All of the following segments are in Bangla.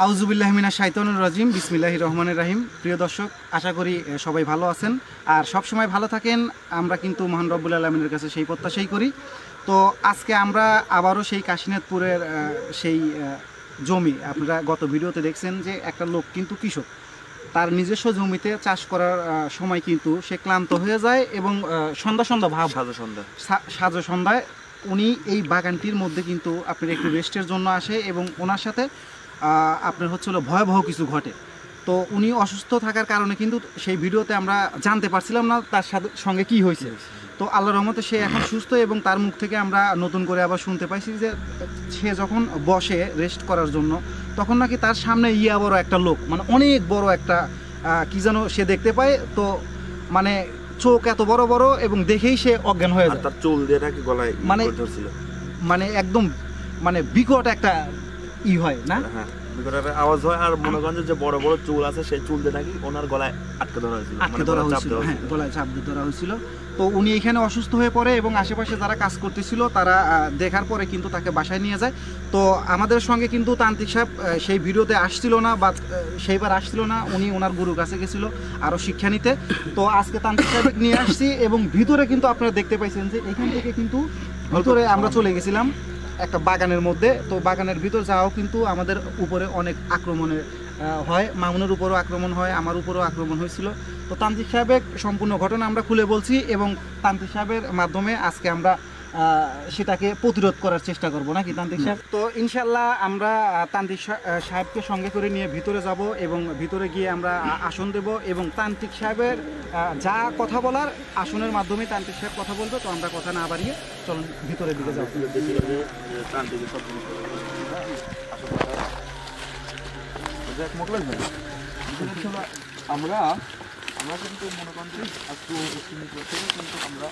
আউযুবিল্লাহি মিনাশ শাইতানির রাজিম বিসমিল্লাহির রহমানির রহিম। প্রিয় দর্শক, আশা করি সবাই ভালো আছেন আর সব সময় ভালো থাকেন। আমরা কিন্তু মহান রব্বুল আলামিনের কাছে সেই প্রত্যাশাই করি। তো আজকে আমরা আবারও সেই কাশীনাথপুরের সেই জমি, আপনারা গত ভিডিওতে দেখছেন যে একটা লোক কিন্তু কৃষক, তার নিজস্ব জমিতে চাষ করার সময় কিন্তু সে ক্লান্ত হয়ে যায় এবং সন্ধ্যা ভাব সাজো সন্ধ্যায় উনি এই বাগানটির মধ্যে কিন্তু আপনার একটু রেস্টের জন্য আসে এবং ওনার সাথে আপনার হচ্ছিল ভয়াবহ কিছু ঘটে। তো উনি অসুস্থ থাকার কারণে কিন্তু সেই ভিডিওতে আমরা জানতে পারছিলাম না তার সঙ্গে কি হয়েছে। তো আল্লাহর রহমতে সে এখন সুস্থ এবং তার মুখ থেকে আমরা নতুন করে আবার শুনতে পাইছি যে সে যখন বসে রেস্ট করার জন্য তখন নাকি তার সামনে বড় একটা লোক, মানে অনেক বড় একটা কি যেন সে দেখতে পায়। তো মানে চোখ এত বড় বড় এবং দেখেই সে অজ্ঞান হয়ে যায়। তার চুল দিয়ে নাকি গলায় ধরছিল, মানে একদম মানে বিকট একটা হয় না, আওয়াজ হয়। আর মনে করেন যে বড় বড় চুল আছে, সেই চুল দিয়ে নাকি ওনার গলায় আটকে ধরা হয়েছিল, গলায় চাপ দিয়ে ধরা হয়েছিল। তো উনি এখানে অসুস্থ হয়ে পড়ে এবং আশেপাশে যারা কাজ করতেছিল তারা দেখার পরে কিন্তু তাকে বাসায় নিয়ে যায়। তো আমাদের সঙ্গে কিন্তু তান্ত্রিক সাহেব সেই ভিডিওতে আসছিল না বা সেইবার আসছিল না, উনি ওনার গুরুর কাছে গেছিল আরও শিক্ষা নিতে। তো আজকে তান্ত্রিক সাহেব নিয়ে আসছি এবং ভিতরে কিন্তু আপনারা দেখতে পাইছেন যে এখান থেকে কিন্তু ভিতরে আমরা চলে গেছিলাম একটা বাগানের মধ্যে। তো বাগানের ভিতর যাওয়াও কিন্তু আমাদের উপরে অনেক আক্রমণের হয়, মামুনের উপরও আক্রমণ হয়, আমার উপরেও আক্রমণ হয়েছিল। তো তান্ত্রিক সাহেবের সম্পূর্ণ ঘটনা আমরা খুলে বলছি এবং তান্ত্রিক সাহেবের মাধ্যমে আজকে আমরা সেটাকে প্রতিরোধ করার চেষ্টা করব, নাকি তান্ত্রিক সাহেব? তো ইনশাল্লাহ আমরা তান্ত্রিক সাহেবকে সঙ্গে করে নিয়ে ভিতরে যাব এবং ভিতরে গিয়ে আমরা আসন দেব এবং তান্ত্রিক সাহেবের যা কথা বলার আসনের মাধ্যমে তান্ত্রিক সাহেব কথা বলবে। তো আমরা কথা না বাড়িয়ে চলুন ভিতরের দিকে যাব। আমরা কিন্তু মনে করেন কিন্তু আমরা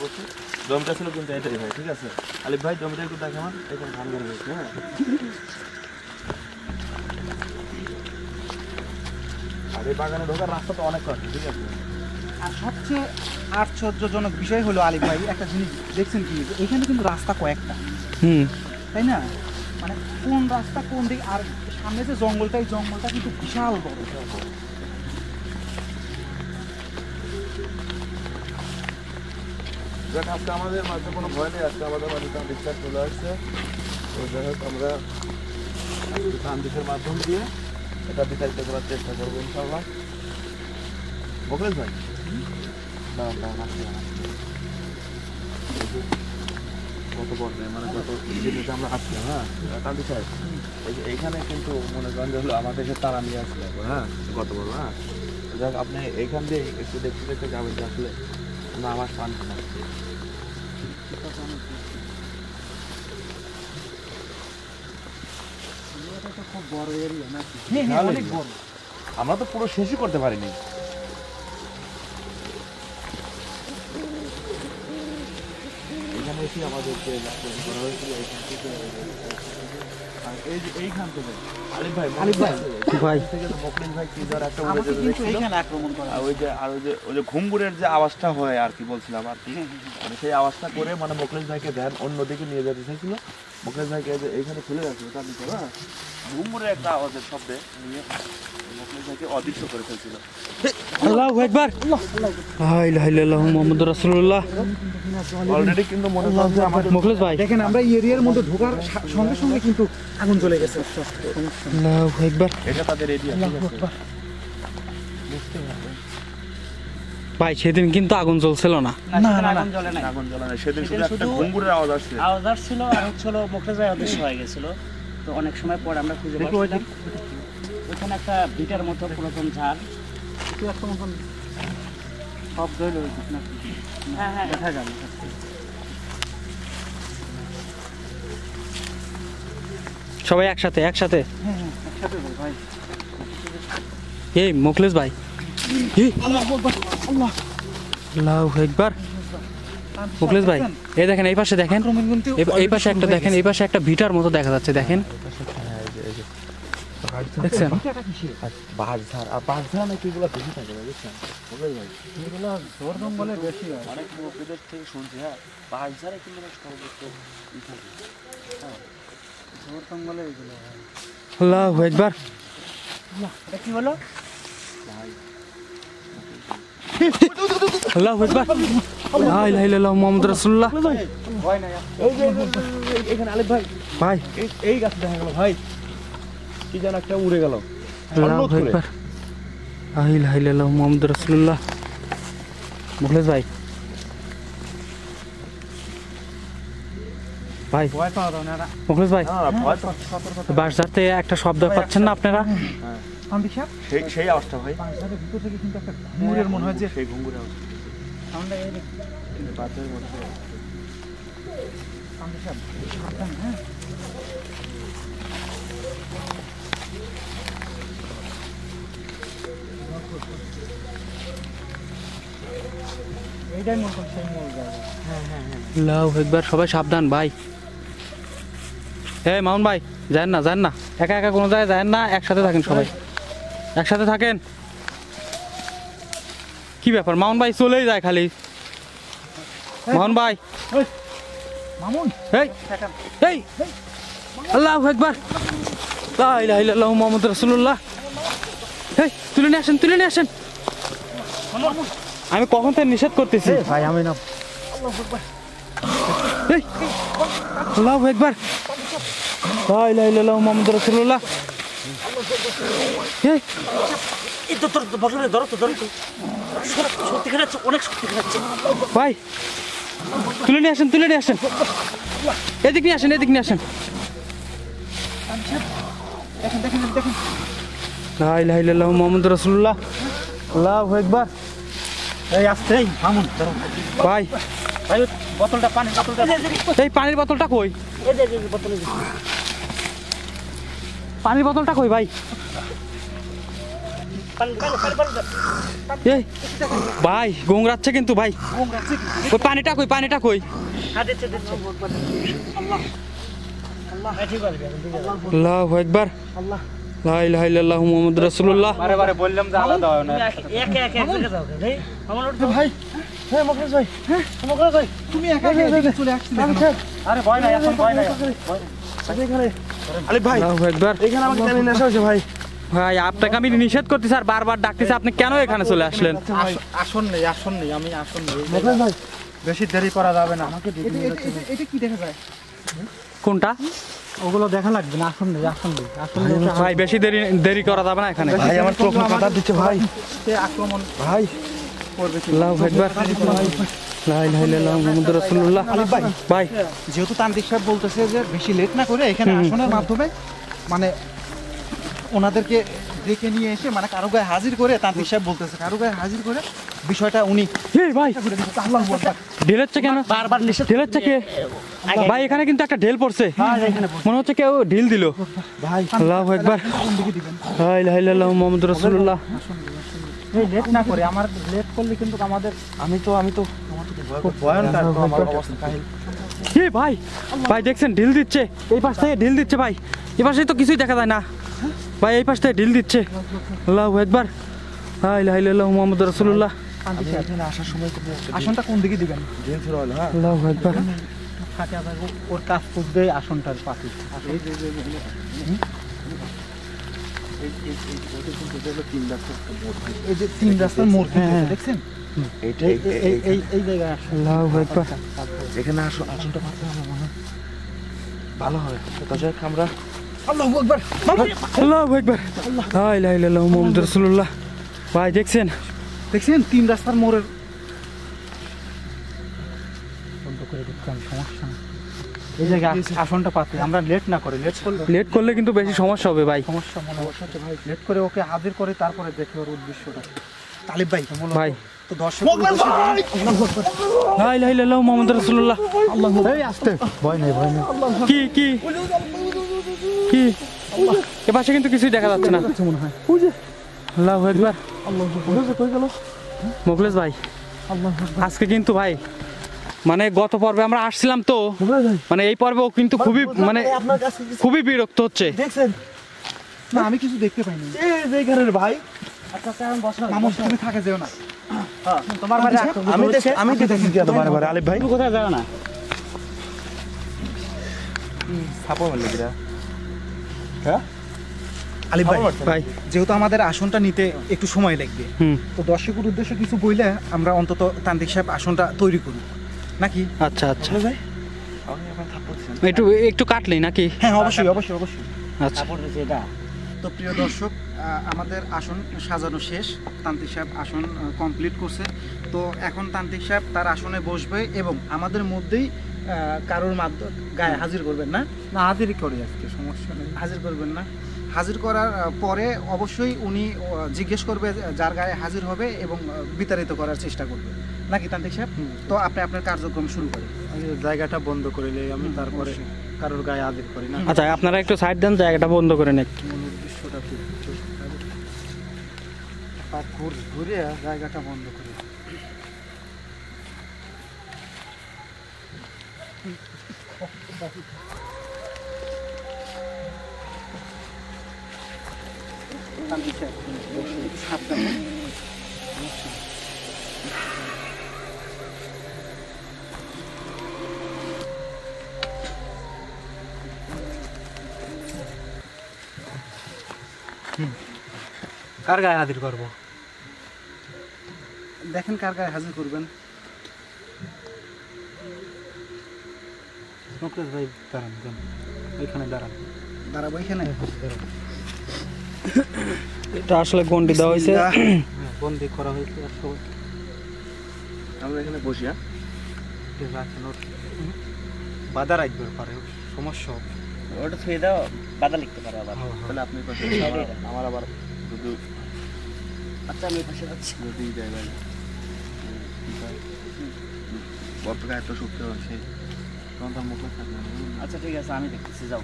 করছি জমিটা ছিল কিন্তু এটাই ভাই, ঠিক আছে আলিফ ভাই, জমিটা একটু দেখে আমার এখন ধান ধরে গেছে। হ্যাঁ, আর এই বাগানে ঢোকার রাস্তা তো অনেক কষ্ট, ঠিক আছে। আর সবচেয়ে আশ্চর্যজনক বিষয় হলো আলিফ ভাই, একটা জিনিস দেখছেন কি, এখানে কিন্তু রাস্তা কয়েকটা, তাই না? মানে কোন রাস্তা কোন দিক, আর সামনে যে জঙ্গলটা, এই জঙ্গলটা কিন্তু বিশাল বড়। দেখ, আজকে আমাদের মাঝে কোনো ভয় নেই, আজকে আমাদের মাঝে বিশ্বাস চলে আসছে। তো যাই হোক, আমরা তান্ত্রিকের মাধ্যম দিয়ে এটা বিতাড়িত করার চেষ্টা করবো ইনশাআল্লাহ। বকলেন ভাই, কত পর্যায়ে মানে কত যেটা আমরা আসলাম। হ্যাঁ তান্ত্রিক সাহেব, এইখানে কিন্তু মনে করেন যে হলো আমাদের তারা নিয়ে আসলে, হ্যাঁ কত বড়। হ্যাঁ যাক, আপনি এইখান দিয়ে একটু দেখতে দেখতে যাবেন যে আসলে না আমার শান্তি না। খুব বড় এরিয়া নাকি? অনেক বড়, আমরা তো পুরো শেষই করতে পারিনি। এখানে এসে আমাদেরকে করা হয়েছিল এইখান থেকে, আর এইখান থেকে আলিফ ভাই থেকে মকলিন ভাই কি ধর একটা আক্রমণ করা, ওই যে ঘুঙ্গুরের যে আওয়াজটা হয় আর কি বলছিলাম আর কি, মানে সেই আওয়াজটা করে মানে মকলিন ভাইকে ধ্যান অন্যদিকে নিয়ে যেতে চাইছিল। মকলিন ভাইকে এইখানে ফেলে রাখছিল, তার ভিতরে ঘুঙ্গুরের একটা আওয়াজের শব্দে নিয়ে মকলিন ভাইকে অদৃশ্য করে ফেলছিল। আল্লাহু আকবার, লা ইলাহা ইল্লাল্লাহ মুহাম্মাদুর রাসূলুল্লাহ। অলরেডি কিন্তু মনে হচ্ছে আমাদের মুখলেস ভাই দেখেন, আমরা এই এরিয়ার মধ্যে ঢোকার সঙ্গে সঙ্গে কিন্তু আগুন জ্বলে গেছে। আল্লাহু আকবার, এটা তাদের এরিয়া। ভাই সেদিন কিন্তু আগুন জ্বলছিল না। আগুন জ্বলে না, সেদিন শুধু একটা ঘুঙ্গুরের আওয়াজ আসছিল আর হচ্ছিল মুখলেস ভাই অদৃশ্য হয়ে গেছিল। তো অনেক সময় পরে আমরা খুঁজে পাচ্ছিলাম ওখানে একটা বিটার মতো পুরাতন ঝাড়, একটা মতন শব্দ হইল। হ্যাঁ দেখা যাবে। সবাই একসাথে একসাথে ভাই। এই মুখলেস ভাই, আল্লাহু আকবার। মুখলেস ভাই, এই দেখেন এই পাশে দেখেন, এই পাশে একটা দেখেন, এই পাশে একটা ভিটার মতো দেখা যাচ্ছে, দেখেন দেখছেন? বাঘঝাড়, আর বাঘঝাড় নাকি এগুলো বেশি থাকে বুঝছেন এগুলো ঝড় জঙ্গলে বেশি হয়, অনেক মুরব্বীদের থেকে শুনছি। হ্যাঁ বাঘঝাড়ে কিন্তু সর্বোচ্চ থাকে, ঝড় জঙ্গলে এগুলো হয়। আল্লাহু আকবার। এটা কি হলো? আল্লাহু আকবার। লা ইলাহা ইল্লাল্লাহ মুহাম্মাদুর রাসূলুল্লাহ। এখানে আলিফ ভাই ভাই এই গাছ দেখা গেল ভাই, কি যেন একটা উড়ে গেল। আল্লাহু আকবার। লা ইলাহা ইল্লাল্লাহ মুহাম্মাদুর রাসূলুল্লাহ। মুখলেস ভাই, ভাই ভয় পাওয়া দাও না মুখলেস ভাই, না ভয় তো বাসাতে একটা শব্দ পাচ্ছেন না আপনারা? তান্ত্রিক সাহেব সেই আওয়াজটা ভাই, বাসার ভিতর থেকে কিন্তু একটা ঘুঙুরের মনে হয় যে সেই ঘুঙ্গুরের আওয়াজ। সাউন্ডটা এই বাচ্চাদের মধ্যে তান্ত্রিক সাহেব সাবধান, হ্যাঁ এইটাই মনে করছে সেই মূল জায়গা। আল্লাহু আকবার। সবাই সাবধান ভাই। এই মামুন ভাই, যান না যান না, একা একা কোনো জায়গায় যান না, একসাথে থাকেন সবাই, একসাথে থাকেন। কি ব্যাপার মামুন ভাই চলেই যায় খালি। মামুন ভাই, মামুন এই এই আল্লাহু আকবার। লা ইলাহা ইল্লাল্লাহু মুহাম্মাদুর রাসূলুল্লাহ। এই তুলে নিয়ে আসেন, তুলে নিয়ে আসেন। আমি কখন থেকে নিষেধ করতেছি ভাই আমি না এই আল্লাহু আকবার। লা ইলাহা ইল্লাল্লাহু মুহাম্মাদুর রাসূলুল্লাহ। এই এই তো তোর বসলে ধরো তো, ধরো তো। শক্তি খাচ্ছে, অনেক শক্তি খাচ্ছে। ভাই তুলে নিয়ে আসেন, তুলে নিয়ে আসেন, এদিক নিয়ে আসেন, এদিক নিয়ে আসেন। দেখেন দেখেন দেখেন লা ইলাহা ইল্লাল্লাহু মুহাম্মাদুর রাসূলুল্লাহ। আল্লাহু আকবার। এই আসতে মামুন ধরো ভাই ভাই বোতলটা, পানি বোতলটা, এই পানির বোতলটা কই? এই যে বোতলে পানির বোতলটা কই ভাই? পানি পানি পানি এই ভাই গোংরাচ্ছে কিন্তু ভাই, ওই পানিটা কই, পানিটা কই? হ্যাঁ দিচ্ছে দিচ্ছে। আল্লাহ আল্লাহ, ঠিক আছে। আল্লাহু আকবার। আল্লাহ লা ইলাহা ইল্লাল্লাহু মুহাম্মাদুর রাসূলুল্লাহ। বারে বললাম যে আলাদা হয় না একে একে একে যাও ভাই। আমার ভাই হ্যাঁ মুখলেস ভাই হ্যাঁ মুখলেস ভাই তুমি একা একা চলে আসছিলে আরে ভয় নাই, এখন ভয় নাই। আলিফ ভাই আল্লাহু আকবার। এখানে আমাকে টেনে নিয়ে আসা হয়েছে ভাই। ভাই আপনাকে আমি নিষেধ করতেছি আর বারবার ডাকতেছি, আপনি কেন এখানে চলে আসলেন? আসন নেই আমি আসন নেই মুখলেস ভাই বেশি দেরি করা যাবে না আমাকে এটা কি দেখা যায় কোনটা? ওগুলো দেখা লাগবে না, আসন নেই আসন নেই ভাই বেশি দেরি করা যাবে না এখানে। ভাই আমার চোখ কাটা দিচ্ছে ভাই। সে আক্রমণ ভাই করবে আল্লাহু আকবার। লা ইলাহা ইল্লাল্লাহু মুহাম্মাদুর রাসূলুল্লাহ। ভাই যেহেতু তান্ত্রিক সাহেব বলতেছে যে বেশি লেট না করে এখানে আসনের মাধ্যমে মানে ওনাদেরকে ডেকে নিয়ে এসে মানে কারো গায়ে হাজির করে, তান্ত্রিক সাহেব বলতেছে কারো গায়ে হাজির করে বিষয়টা উনি এই ভাই আল্লাহু আকবার ঢেলেচ্ছে কেন? বারবার নিষেধ ঢেলেচ্ছে কে? ভাই এখানে কিন্তু একটা ঢেল পড়ছে, মনে হচ্ছে কেউ ঢিল দিল। ভাই আল্লাহু আকবার। লা ইলাহা ইল্লাল্লাহু মুহাম্মাদুর রাসূলুল্লাহ। এই লেট না করে, আমার লেট করলে কিন্তু আমাদের আমি তো খুব ভয়ঙ্কর আমার অবস্থা কাহিল। এই ভাই ভাই দেখছেন ঢিল দিচ্ছে, এই পাশ থেকে ঢিল দিচ্ছে ভাই, এই পাশে তো কিছুই দেখা যায় না ভাই, এই পাশ থেকে ঢিল দিচ্ছে। আল্লাহু আকবার। লা ইলাহা ইল্লাল্লাহু মুহাম্মাদুর রাসূলুল্লাহ। এখানে আসার সময় তো আসনটা কোন দিকে দিবেন ড্রেন ছিল হ্যাঁ। আল্লাহু আকবার। থাকে আবার ওর কাজ করবে আসনটার পাশে এই যে তিন রাস্তার মোড় দেখছেন এই জায়গায় আসুন। আল্লাহু আকবার। এখানে আসনটা পারতে হবে মনে হয় ভালো হয়। তো যাই হোক আমরা আল্লাহু আকবার আল্লাহু আকবার। লা ইলাহা ইল্লাল্লাহু মুহাম্মাদুর রাসূলুল্লাহ। ভাই দেখছেন তিন রাস্তার মোড়ের বন্ধ করে দিচ্ছি, সমস্যা নেই। এই জায়গায় আসনটা পাতে আমরা লেট না করে, লেট করলে কিন্তু বেশি সমস্যা হবে ভাই। সমস্যা মনে হচ্ছে ভাই, লেট করে ওকে হাজির করে তারপরে দেখে ওর উদ্দেশ্যটা। তালিব ভাই ভাই তো দর্শক লা ইলাহা ইল্লাল্লাহু মুহাম্মাদুর রাসূলুল্লাহ। এই আসতে ভয় নেই কি কি কি এ পাশে কিন্তু কিছুই দেখা যাচ্ছে না মনে হয়। আল্লাহু আকবার। মুখলেস ভাই আজকে কিন্তু ভাই মানে গত পর্বে আমরা আসছিলাম তো, মানে এই পর্বেও কিন্তু খুবই বিরক্ত হচ্ছে। দেখছেন না আমি কিছু দেখতে পাইনি। এই ঘরের ভাই আচ্ছা এখন বসো। মামুন তুমি থাকে যেও না, তোমার বাড়ি আমি তো দেখি কি এত বারে আলিফ ভাই তুমি কোথায় যাও না? সাপো বললে কিরা হ্যাঁ আলিফ ভাই, ভাই যেহেতু আমাদের আসনটা নিতে একটু সময় লাগবে, হুম তো দর্শকের উদ্দেশ্যে কিছু বইলে আমরা অন্তত তান্ত্রিক সাহেব আসনটা তৈরি করি নাকি? আচ্ছা আচ্ছা ভাই আপনি এখন থাপ্পড় দিচ্ছেন। একটু একটু কাটলেই নাকি? হ্যাঁ অবশ্যই অবশ্যই অবশ্যই। আচ্ছা কাপড় দিয়েছে এটা। তো প্রিয় দর্শক, আমাদের আসন সাজানো শেষ, তান্ত্রিক সাহেব আসন কমপ্লিট করছে। তো এখন তান্ত্রিক সাহেব তার আসনে বসবে এবং আমাদের মধ্যেই কারোর মাধ্যমে গায়ে হাজির করবেন না? না হাজিরই করি আজকে, সমস্যা নেই। হাজির করবেন না, হাজির করার পরে অবশ্যই উনি জিজ্ঞেস করবে যার গায়ে হাজির হবে এবং বিতাড়িত করার চেষ্টা করবে নাকি তান্ত্রিক সাহেব? তো আপনি আপনার কার্যক্রম শুরু করেন। জায়গাটা বন্ধ করে নেই আমি, তারপরে অবশ্যই। কারোর গায়ে হাজির করি না। আচ্ছা আপনারা একটু সাইড দেন, জায়গাটা বন্ধ করে নেন। উদ্দেশ্যটা কি? ঘুরে জায়গাটা বন্ধ করে কার গায়ে হাজির করবো? দেখেন কার গায়ে হাজির করবেন। মুকেশ ভাই দাঁড়ান, ওইখানে দাঁড়ান। দাঁড়াবো এখানে। এটা আসলে গন্ডি দেওয়া হয়েছে, বিসমিল্লাহ। বন্দি করা হয়েছে। আমরা এখানে বসি, হ্যাঁ বাধা রাখবে পারে, সমস্যা হবে। ওটা ছুঁয়ে দাও, বাধা লিখতে পারে আবার। তাহলে আপনি পাশে আমার আবার যদি আচ্ছা আমি এই পাশে যাচ্ছি। যদি জায়গায় বর্ত গায়ে এত শক্তি হয় সেই তখন তার মুখে থাকবে না। আচ্ছা ঠিক আছে, আমি দেখতেছি, যাও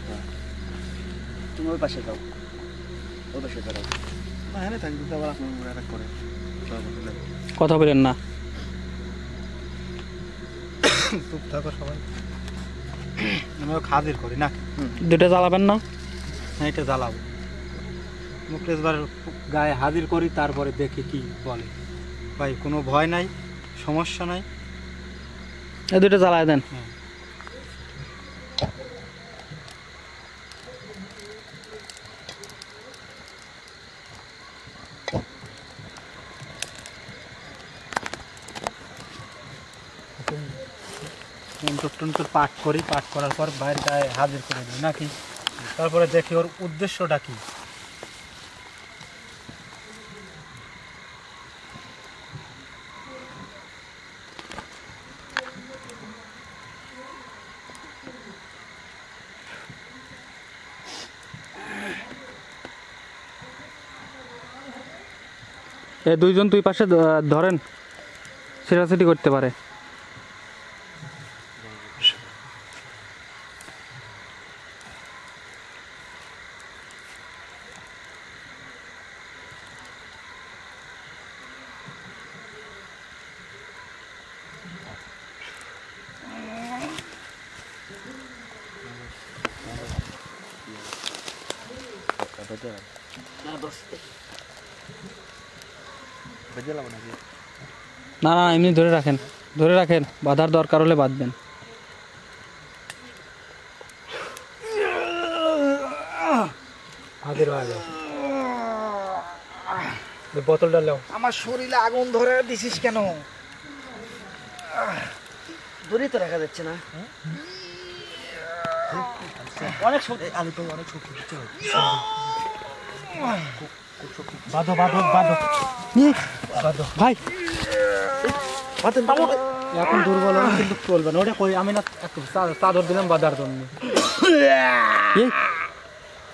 তুমি ওই পাশে যাও, ওই পাশে দাঁড়াও। না হ্যাঁ থাকবে তো আবার আপনার অ্যাটাক করে কথা বলেন না। চুপ থাকো সবাই। আমি ওকে হাজির করি না? দুটো জ্বালাবেন না? হ্যাঁ এটা জ্বালাবো। মুকেশবার গায়ে হাজির করি, তারপরে দেখি কি বলে। ভাই কোনো ভয় নাই, সমস্যা নাই। এই দুটো জ্বালায় দেন। মন্ত্র পাঠ করি, পাঠ করার পর ভাইয়ের গায়ে হাজির করে দিই নাকি? তারপরে দেখি ওর উদ্দেশ্যটা কি। এই দুইজন দুই পাশে ধরেন, ছেড়াছাড়ি করতে পারে। না না এমনি ধরে রাখেন, ধরে রাখেন, বাঁধার দরকার হলে বাঁধবেন। হাজির হয়ে যাও। বোতলটা নাও। আমার শরীরে আগুন ধরে দিছিস কেন? দূরেই তো দেখা যাচ্ছে না। অনেক শক্তি, আমি তো অনেক শক্তি দিচ্ছি। বাঁধো বাঁধো বাঁধো বাঁধো ভাই, এখন দুর্বল হলে কিন্তু চলবে না। ওটা কই আমি না, একটু চাদর দিলাম বাঁধার জন্য।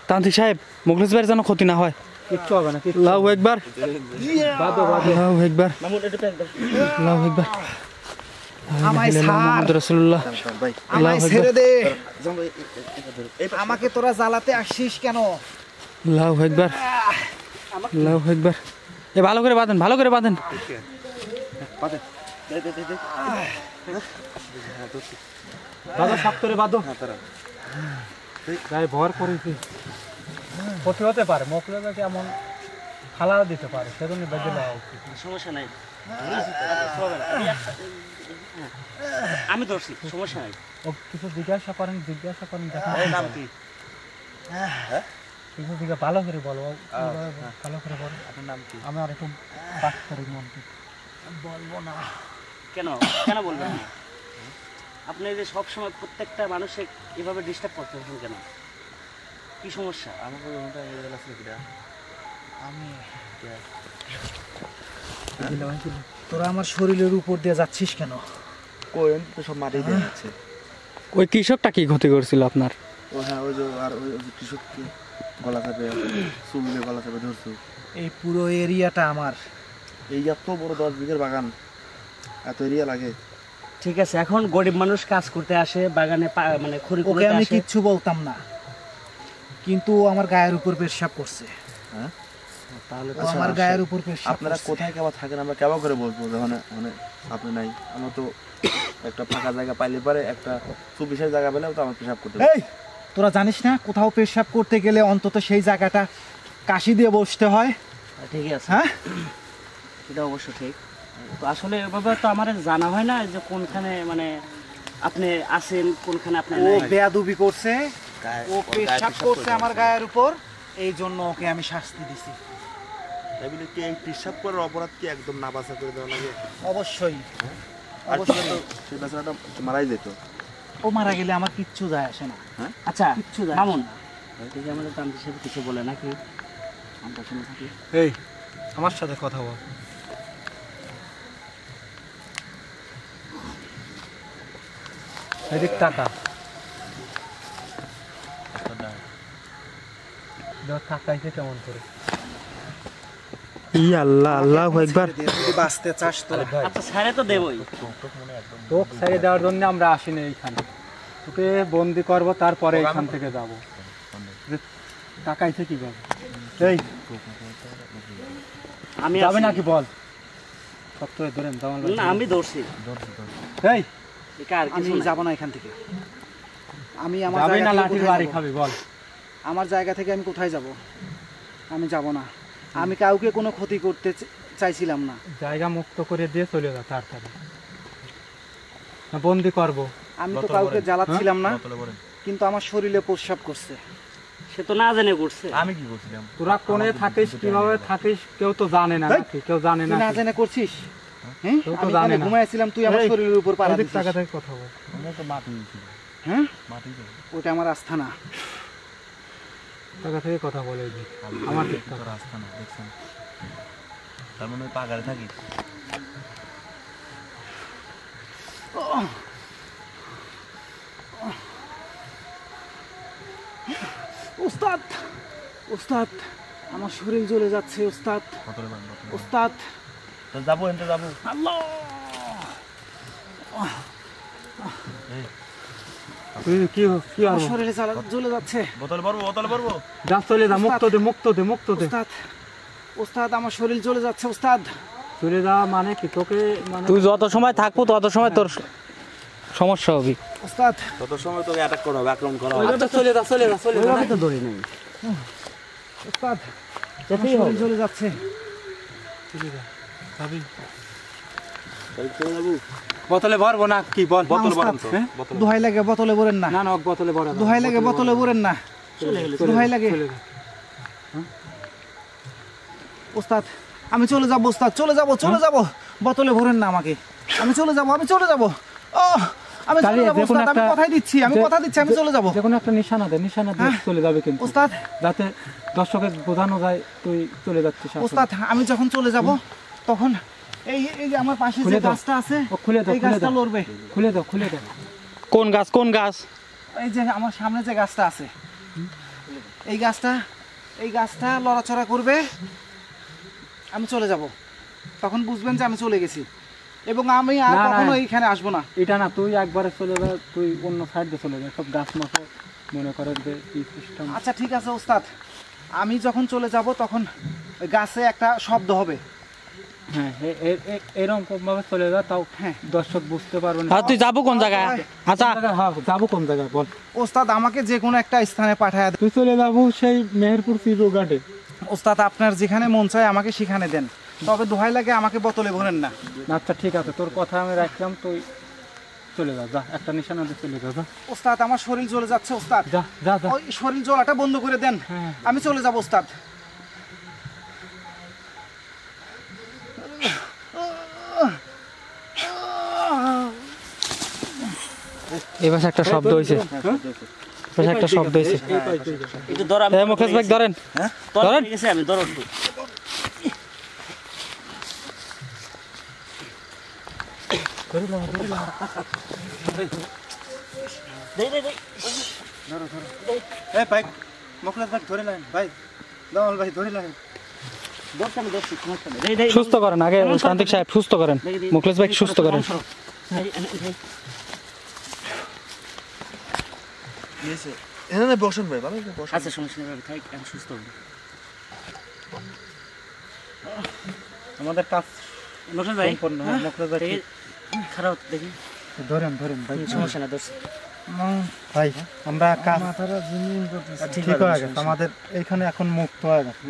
তান্ত্রিক সাহেব, মুখলেস ভাইয়ের যেন ক্ষতি না হয়। কিচ্ছু হবে না। লাউ একবার, বাঁধো বাঁধো। লাউ একবার, মামুন একটু প্যাক দাও। লাউ একবার। আমায় ছাড়, মুহাম্মদ রাসূলুল্লাহ। ভাই আমায় ছেড়ে দে। এই আমাকে তোরা জ্বালাতে আসছিস কেন? লাউ একবার, লাউ একবার। এ ভালো করে বাঁধেন, ভালো করে বাঁধেন। বাঁধো, শক্ত করে বাঁধো। গায়ে ভর করেছি, ক্ষতি হতে পারে। মোকলেদাকে এমন ফালাও দিতে পারে, সেজন্য বেঁধে দেওয়া উচিত। সমস্যা নাই, আমি ধরছি, সমস্যা নাই। ও কিছু জিজ্ঞাসা করেন, জিজ্ঞাসা করেন। নাম কি? কিছু দিকে ভালো করে বলো, ভালো করে বলো। আপনার নাম কি? আমি আর একটু পাঠ করি মনকে। বলবো না। কেন কেন বলবেন না? আপনি যে সব সময় প্রত্যেকটা মানুষকে এভাবে ডিস্টার্ব করতেছেন কেন? কি সমস্যা? আমাকে ওটা এই জেলা ছিল কিরা? আমি তোরা আমার শরীরের উপর দিয়ে যাচ্ছিস কেন? কোয়েন তো সব মাটি দিয়ে যাচ্ছে। ওই কৃষকটা কি ক্ষতি করছিল আপনার? ও হ্যাঁ, ওই যে আর ওই কৃষককে গলা চাপে চুল দিয়ে গলা চাপে ধরছো। এই পুরো এরিয়াটা আমার। এই এত বড় 10 বিঘের বাগান, এত এরিয়া লাগে? ঠিক আছে, এখন গরিব মানুষ কাজ করতে আসে বাগানে, মানে খড়ি ওকে কুড়াতে আমি আসে। কিচ্ছু বলতাম না, কিন্তু ও আমার গায়ের উপর পেশাব করছে। হ্যাঁ, তাহলে ও আমার গায়ের উপর পেশাব আপনারা করছে। কোথায় কেমন থাকেন আমরা কেমন করে বলবো যখন মানে আপনি নাই? আমরা তো একটা ফাঁকা জায়গা পাইলে পারে, একটা সুবিশেষ জায়গা পেলে তো আমার পেশাব করতে। এই তোরা জানিস না কোথাও পেশাব করতে গেলে অন্তত সেই জায়গাটা কাশি দিয়ে বসতে হয়? ঠিকই আছে, হ্যাঁ, এটা অবশ্য ঠিক। তো আসলে এভাবে তো আমার জানা হয় না যে কোনখানে মানে আপনি আছেন, কোনখানে আপনি ও নাই। বেয়াদবি করছে, গায়ে- ও ওর গায়ে পেশাব পেশাব করছে করে আমার দিয়েছে। গায়ের উপর, এই জন্য ওকে আমি শাস্তি দিছি। তাই বলে কি এই পেশাব করার অপরাধ কি একদম না বাসা করে দেওয়া লাগে? অবশ্যই অবশ্যই তো সেই বেচারাটা মারাই যেত। ও মারা গেলে আমার কিচ্ছু যায় আসে না। আচ্ছা কিচ্ছু যায় মামুন, না। দেখি আমাদের তান্ত্রিক সাহেব কিছু বলে নাকি? আমরা শুনে থাকি। এই আমার সাথে কথা বল। এদিক টাকা টাকাইছে কেমন করে? ই আল্লাহ আল্লাহ একবার ছেড়ে দে, যদি বাঁচতে চাস তো। আচ্ছা স্যারে তো দেবই। তোকে ছেড়ে দেওয়ার জন্য আমরা আসিনি এইখানে, তোকে বন্দি করবো তারপরে এইখান থেকে যাব। টাকাইছে কিভাবে? এই আমি যাবে আছি। নাকি বল? শক্ত হয়ে ধরেন জামাল ভাই। না, আমি দৌড়ছি। এই একা আর আমি কিছু না। যাব না এখান থেকে। আমি আমার যাবি জায়গা না থেকে লাঠির কোথায় বাড়ি যাবো? খাবি বল? আমার জায়গা থেকে আমি কোথায় যাব? আমি যাব না। আমি কাউকে কোনো ক্ষতি করতে চাইছিলাম না। জায়গা মুক্ত করে দিয়ে চলে যা তাড়াতাড়ি, না বন্দি করবো। আমি তো কাউকে জ্বালাচ্ছিলাম না, বোতলে ভরেন। কিন্তু আমার শরীরে প্রস্রাব করছে। সে তো না জেনে করছে। আমি কি করছিলাম? তোরা কোনে থাকিস, কিভাবে থাকিস কেউ তো জানে না হেই! নাকি? কেউ জানে তুই না না কি? জেনে করছিস? হ্যাঁ, কেউ তো আমি জানে এখানে না। ঘুমাইছিলাম, তুই আমার এই, শরীরের উপর পাড়া ওদিক দিছিস। টাকা থেকে কথা বল। আমরা তো মাটি দিয়েছি। হ্যাঁ, মাটি দিয়ে ওটা আমার আস্থানা। টাকা থেকে কথা বলে দিই। আমার দিক তোর রাস্তা না দেখছেন? তার মানে পাগারে থাকিস। উস্তাদ, উস্তাদ, আমার শরীর জ্বলে যাচ্ছে উস্তাদ, বোতলে ভরেন, বোতলে ভরেন। উস্তাদ। তো যাবো, এনতে যাবো। আল্লাহ, তুই কি কি আমার হবো? শরীরে জ্বলে যাচ্ছে। বোতলে ভরবো, বোতলে ভরবো। যা চলে যা, মুক্ত দে মুক্ত দে মুক্ত দে। উস্তাদ, উস্তাদ, আমার শরীর জ্বলে যাচ্ছে উস্তাদ। চলে যা মানে কি? তোকে মানে তুই যত সময় থাকবো তত সময় তোর সমস্যা হবে। উস্তাদ, তত সময় তোকে অ্যাটাক করা হবে, আক্রমণ করা হবে। আচ্ছা, চলে যা চলে যা চলে যা। ওইভাবে তো দৌড়ি নাই। উস্তাদ, আমার যেতেই শরীর হবে। জ্বলে যাচ্ছে। চলে যা যাবি? তাই চলে যাবো। বোতলে ভরবো না কি বল? বোতল উস্তাদ, ভরেন তো, হ্যাঁ? বোতল। দোহাই লাগে বোতলে ভরেন না। না না বোতলে ভরা দাও। দোহাই লাগে বোতলে ভরেন না। চলে গেলে দোহাই লাগে। চলে যা। উস্তাদ, আমি চলে যাব উস্তাদ, চলে যাব, চলে যাব। বোতলে ভরেন না আমাকে। আমি চলে যাব, আমি চলে যাব। ও, আমি তাহলে চলে যাব যে কোনো উস্তাদ, আমি একটা- কথাই দিচ্ছি, আমি কথা দিচ্ছি, আমি চলে যাব। যে কোনো একটা নিশানা দে, নিশানা দিয়ে হ্যাঁ। চলে যাবে কিন্তু, উস্তাদ, যাতে দর্শকের বোঝানো যায় তুই চলে যাচ্ছিস আসলে। উস্তাদ, আমি যখন চলে যাব তখন এই এই যে আমার পাশে খুলে যে দাও। গাছটা আছে, ও খুলে দাও, এই খুলে গাছটা দাও। লড়বে। খুলে দাও খুলে দাও। কোন গাছ কোন গাছ? এই যে আমার সামনে যে গাছটা আছে, এই গাছটা লড়াচড়া করবে। আমি চলে যাব, তখন বুঝবেন যে আমি চলে গেছি এবং আমি আর না, না। কখনো এইখানে আসবো না। এটা না, তুই একবারে চলে যা, তুই অন্য সাইড দিয়ে চলে যা, সব গাছ মাথা মনে করে যে এই সিস্টেম। আচ্ছা ঠিক আছে ওস্তাদ, আমি যখন চলে যাব তখন ওই গাছে একটা শব্দ হবে। হ্যাঁ এরকম ভাবে চলে যা, তাও হ্যাঁ। দর্শক বুঝতে পারবে না। আর তুই যাবো কোন জায়গায়? আচ্ছা হ্যাঁ, যাবো কোন জায়গায় বল? ওস্তাদ আমাকে যে কোনো একটা স্থানে পাঠায় দেন। তুই চলে যাবো সেই মেহেরপুর সিরো ঘাটে। ওস্তাদ আপনার যেখানে মন চায় আমাকে সেখানে দেন, তবে দোহাই লাগে আমাকে বোতলে ভরেন না। আচ্ছা ঠিক আছে, তোর কথা আমি রাখলাম, তুই চলে যা যা একটা নিশানা দিয়ে চলে যা যা ওস্তাদ আমার শরীর জ্বলে যাচ্ছে ওস্তাদ যা যা যা ওই শরীর জ্বলাটা বন্ধ করে দেন আমি চলে যাব ওস্তাদ এই পাশে একটা শব্দ হয়েছে পাশে একটা শব্দ হয়েছে একটু ধর আমি মুকেশ ভাই ধরেন ধরেন ঠিক আছে আমি ধরো একটু দেই দেই দেই এই ভাই মোকলেশ ভাই ধরে নেন ভাই দামাল ভাই ধরে নেন ধরছি আমি ধরছি সমস্যা নেই দেই দেই সুস্থ করেন আগে তান্ত্রিক সাহেব সুস্থ করেন মুকেশ ভাই সুস্থ করেন এখানে বসেন ভাই ভালো করে বসেন আচ্ছা সমস্যা নেই থাক আমি সুস্থ হব আমাদের কাজ নকল ভাই সম্পন্ন মোকলেশ ভাই দেখি খারাপ দেখি ধরেন ধরেন ভাই সমস্যা না ধরছি ভাই আমরা কাজ ঠিক ঠিক হয়ে গেছে আমাদের এইখানে এখন মুক্ত হয়ে গেছে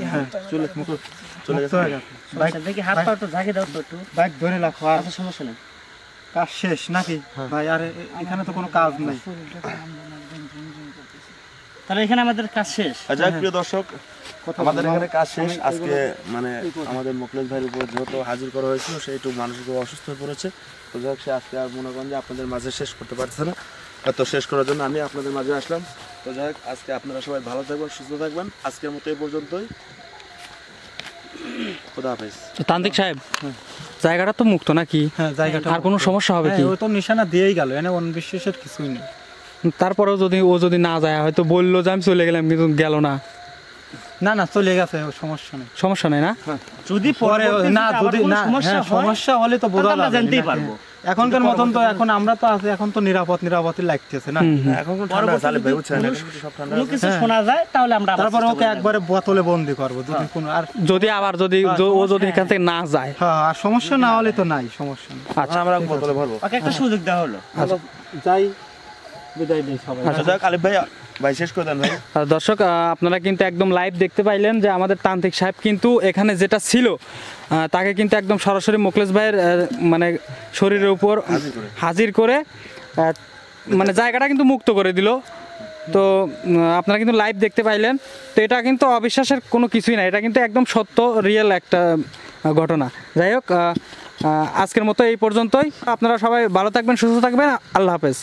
হ্যাঁ চলে মুক্ত হয়ে গেছে বাইক সমস্যা দেখি হাত পা একটু ঝাঁকে দাও তো একটু বাইক ধরে রাখো আর আচ্ছা সমস্যা নেই কাজ শেষ নাকি ভাই আর এখানে তো কোনো কাজ নাই তাহলে এখানে আমাদের কাজ শেষ আচ্ছা প্রিয় দর্শক আমাদের এখানে কাজ শেষ আজকে মানে আমাদের মোকলেশ ভাইয়ের উপর যেহেতু হাজির করা হয়েছিল সে একটু মানসিকভাবে অসুস্থ হয়ে পড়েছে তো যাই হোক সে আজকে আর মনে করেন যে আপনাদের মাঝে শেষ করতে পারছে না তো শেষ করার জন্য আমি আপনাদের মাঝে আসলাম তো যাই হোক আজকে আপনারা সবাই ভালো থাকবেন সুস্থ থাকবেন আজকের মতো এই পর্যন্তই খোদা হাফেজ তান্ত্রিক সাহেব জায়গাটা তো মুক্ত নাকি হ্যাঁ জায়গাটা আর কোনো সমস্যা হবে কি ও তো নিশানা দিয়েই গেল এনে অনবিশ্বাসের কিছুই নেই তারপরেও যদি ও যদি না যায় হয়তো বললো যে আমি চলে গেলাম কিন্তু গেল না না না চলে গেছে সমস্যা নেই সমস্যা নেই না যদি পরে না যদি না সমস্যা হয় সমস্যা হলে তো বোঝা আমরা যাবে জানতেই পারবো এখনকার মতন তো এখন আমরা তো আছি এখন তো নিরাপদই লাগতেছে না এখন কোন ঠান্ডা চালে ভাই বুঝছেন সব ঠান্ডা কোনো কিছু শোনা যায় তাহলে আমরা আবার তারপর চেষ্টা ওকে করে একবারে বোতলে বন্দি করবো যদি কোনো আর যদি আবার যদি ও যদি এখান থেকে না যায় হ্যাঁ আর সমস্যা না হলে তো নাই সমস্যা নেই আচ্ছা আমরা বোতলে ভরবো ওকে একটা সুযোগ দেওয়া হলো যাই বিদায় নেই সবাই আচ্ছা যাক আলিফ ভাই ভাই শেষ করে দেন ভাই আর দর্শক আপনারা কিন্তু একদম লাইভ দেখতে পাইলেন যে আমাদের তান্ত্রিক সাহেব কিন্তু এখানে যেটা ছিল তাকে কিন্তু একদম সরাসরি মোকলেশ ভাইয়ের মানে শরীরের উপর হাজির করে মানে জায়গাটা কিন্তু মুক্ত করে দিল তো আপনারা কিন্তু লাইভ দেখতে পাইলেন তো এটা কিন্তু অবিশ্বাসের কোনো কিছুই না এটা কিন্তু একদম সত্য রিয়েল একটা ঘটনা যাই হোক আজকের মতো এই পর্যন্তই আপনারা সবাই ভালো থাকবেন সুস্থ থাকবেন আল্লাহ হাফেজ